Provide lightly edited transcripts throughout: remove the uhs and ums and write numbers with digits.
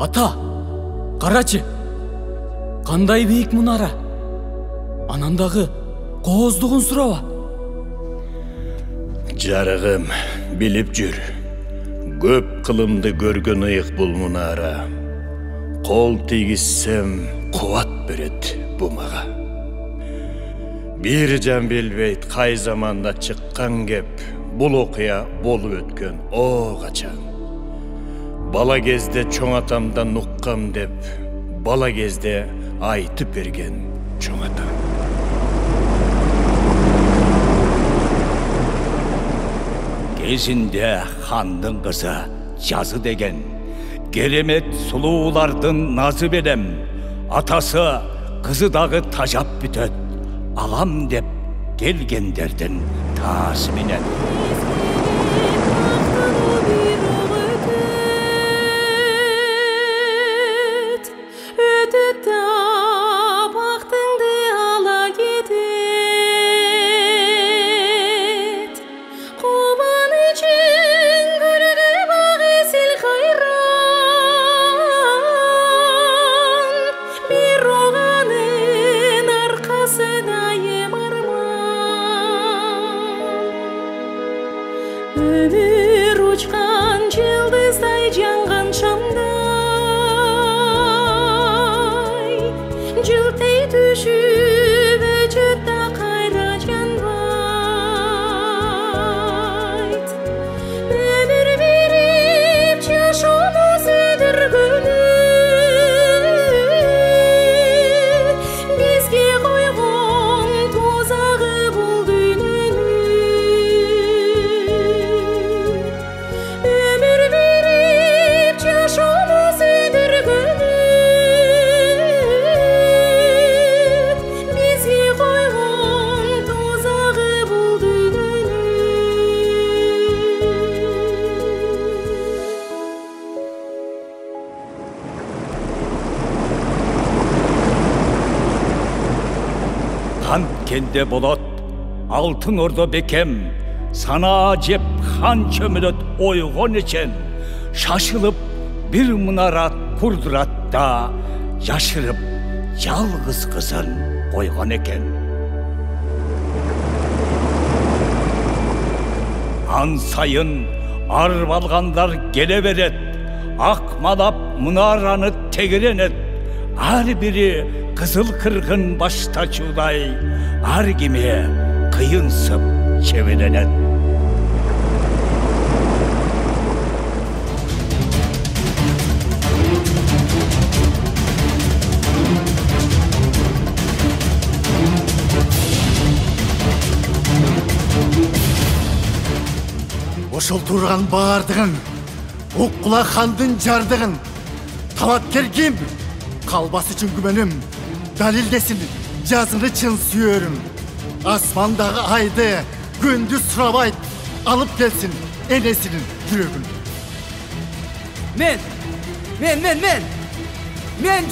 Ата, қарачы, қандай бейік мұнара? Анандағы қоздығын сұрава. Жарығым, біліп жүр. Көп қылымды көрген ұйық бұл мұнара. Қол тегізсем, қуат береді бұмаға. Bir can bilbейт қай заманда шыққан кеп, бұл оқия болып өткен о қачан. Бала кезде чоң атамдан ұққам деп, бала кезде айтып берген чоң атам. Кезінде хандың қызы жазы деген, керемет сұлулардың назы берем, атасы қызы дағы тажап бүтөт, алам деп келгендердің тасы менен. Ömür uçkan yıldızday yangan şamday, Cültey düşüp öcüpte kayra canbayt. Ömür verip yaşamız ödürgünü, bizge koygun tuzağı buldu. Хан кенде болот, алтын орда бекем, сана жеп хан чөмілөт ойғон ечен, шашылып bir мұнара құрдыратта, жашырып жалғыз қызын қойған екен. Ан сайын арып алғандар келе берет, ақмалап мұнараны тегеренет, ар бірі қызыл қырғын баштачудай, ар кеме қиынсып чевеленет. Ошол турган бардығын, Оққұла хандың жардығын, талапкер ким? Қалбасы үшін күмөнүм, далилдесин, жазыны чын сүйөрүм. Асмандағы айды, күндү сурабайт, алып келсин энесинин жүрөгүн. Мен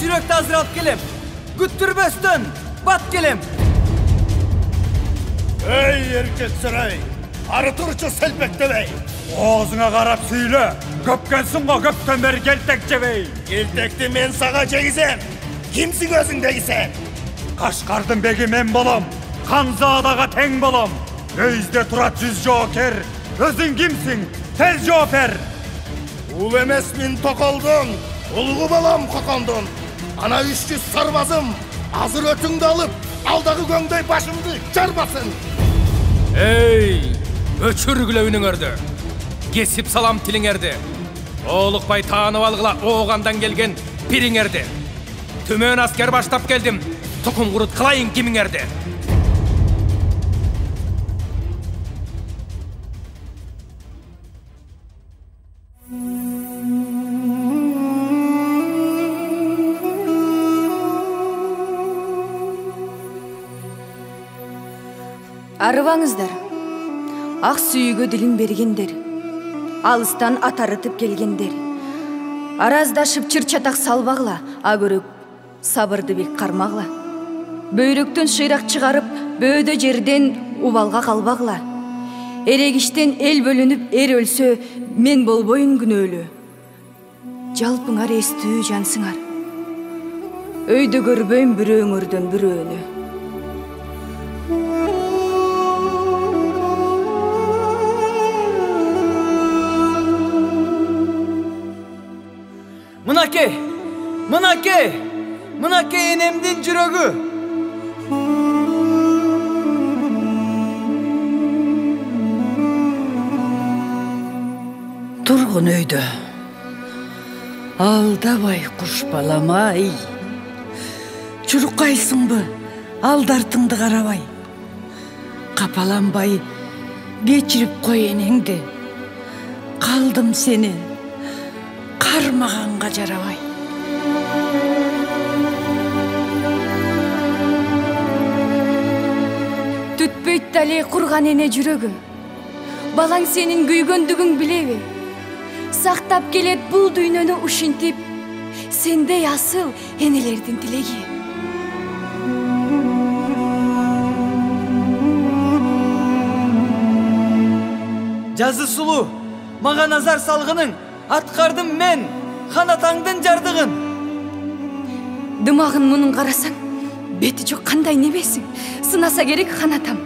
жүрөктү азыр алып келем. Күттүрбөстөн, бат келем. Ey erkek saray, ары тұршы селпектебей. Оғызыңа қарап сөйле, көпкенсің ғой көптен бері келтек жебей. Келтекті мен саға жегізем, кимсің өзің дегізем? Қашқардың бегі мен болам, Ханзадаға тең болам. Өйізде тұрат 100 жоокер, өзің кимсің, тез жооп бер. Ул эмес мен тоқолдун, улугу балам қоқондун. Ана 300 сарбазым, азыр өтіңді алып, алдағы көңдөй башымды жарбасын. Эй, өчүргүлө үнүңөрдү, кесип салам тилиңерди. Олукпай таанып алгыла оғандан келген пириңерди. Түмөн аскер баштап келдим, тукум курут кылайын кимиңерди. Арыбаңыздар, ақ сүйігі ділін бергендер, алыстан атарытып келгендер, араздашып чыр-чатақ салбағла, агөрөк сабырды бек қармағла. Бөйрөктен шыйрақ чығарып, бөөді жерден убалға қалбағла. Эрегіштен ел бөлініп, ер өлсө, мен болбойын күнөлі. жалпыңар эстүү жансыңар. Өйдө көрбөйм бирөөңөрдөн бирөөнү. Мынаке энемдин жүрөгү. Тургун өйдө. Алдабай куш баламай. Чуруккайсыңбы? Алдартыңды карабай. Капаланбай кечирип кой энеңди. Калдым сени кармаганга жарабай. Түтпөйт дале курган эне жүрөгү. Балаң сенин күйгөндүгүң билеби? Сактап келет бул дүйнөнү ушинтип, сендей асыл энелердин тилеги. Жазы сулуу, мага назар салгының, аткардым мен, ханатаңдын жардыгын. Дымагын мунун карасаң, бети жок кандай небесиң? Сынаса керек ханатам,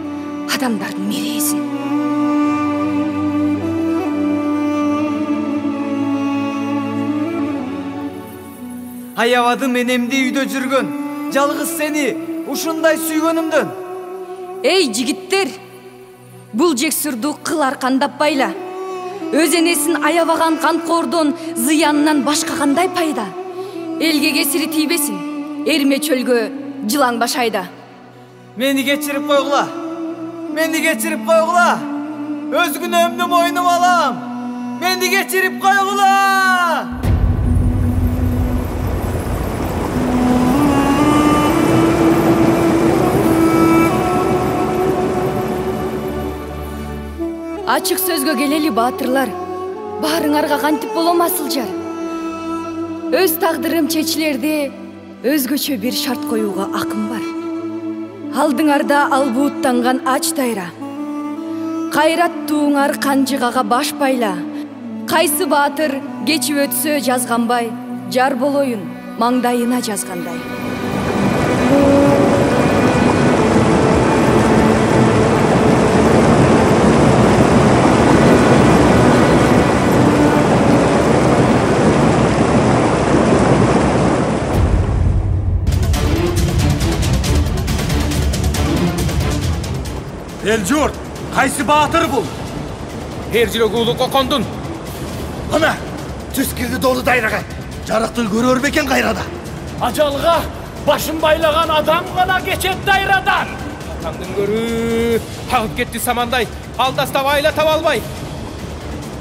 адамдардын мерейсин. Аябадым энемди үйдө жүргөн, жалгыз сени ушундай сүйгөнүмдөн. Эй жигиттер, бул жексүрдү кыл аркандап байла. Өз энесин аябаган канкоордон зыянынан башка кандай пайда? Элге кесири тийбесин, эрме чөлгө жылаң башайда. Мени кечирип койгула. Өз күнөөмдү мойнума алам. Мени кечирип койгула. Ачык сөзгө келели баатырлар. Баарыңарга кантип болом асылжар? Өз тагдырым чечилерде өзгөчө бир шарт коюуга акым бар. Алдыңарда албууттанган ач дайра. Кайраттууңар канжыгага баш байла. Кайсы баатыр кечип өтсө жазганбай, жар болоюн маңдайына жазгандай. Эл журт, кайсы баатыр бул? Эр жүрөгү улуу Кокондун. Ана, түз кирди долу дайрага. Жарыктын көрөр бекен кайрада. Ажалга башын байлаган адам гана кечет дайрадан. Атаңдын көрү агып кетти самандай, алдастап айла таба албай.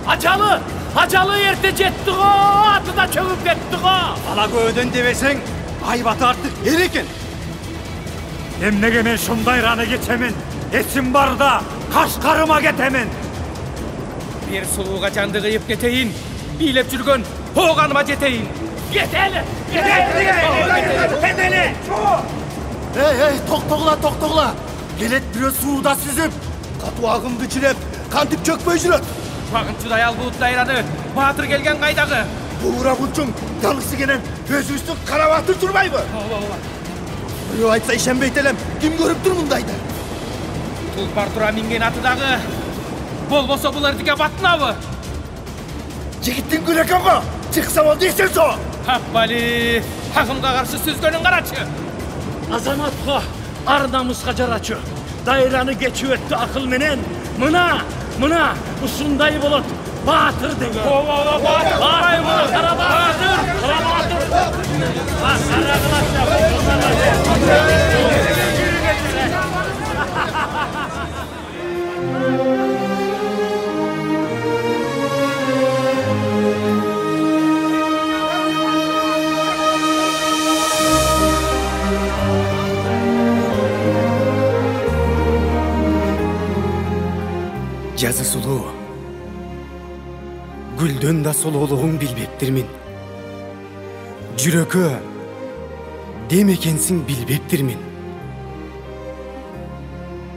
Ажалы эрте жетти го, аты да чөгүп кетти го. Ала көдөн дебесең, айбаты артык эр экен. Эмнеге мен шундай раны кечемин? Эсим барда Кашкарыма кетемин. Бир сулууга жанды кыйып кетейин, бийлеп жүргөн оганыма жетейин. Кетели. Эй, токтогула. Келет бирөө сууда сүзүп, катуу агымды чиреп, кантип чөкпөй жүрөт. Багын чудай албуут дайраны баатыр келген кайдагы? Буура бунчуң жалгысы кенен өзүбүздү карабатыр турбайбы? Бирөө айтса ишенбейт элем, ким көрүп тур мындайды? Тулпар тура минген аты дагы. Болбосо бул эрдиге батынабы? Жигиттин күрөкөн го, чыкса болду эсен со. Хаппали, агымга каршы сүзгөнүн карачы. Азаматка, ар намыска жарачы. Дайраны кечип өттү акыл менен. Мына ушундай болот. Баатыр деген. Баатыр. Жазы сулуу, гүлдөн да солоолугуң билбептирмин. Жүрөккө дем экенсиң билбептирмин.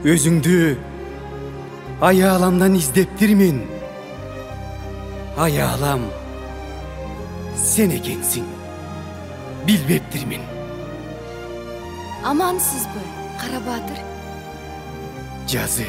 Өзүңдү аяламдан издептирмин. Аялам, sen ekensin. Bilbeptirmin. Amansızбы, Кара Батыр? Жазы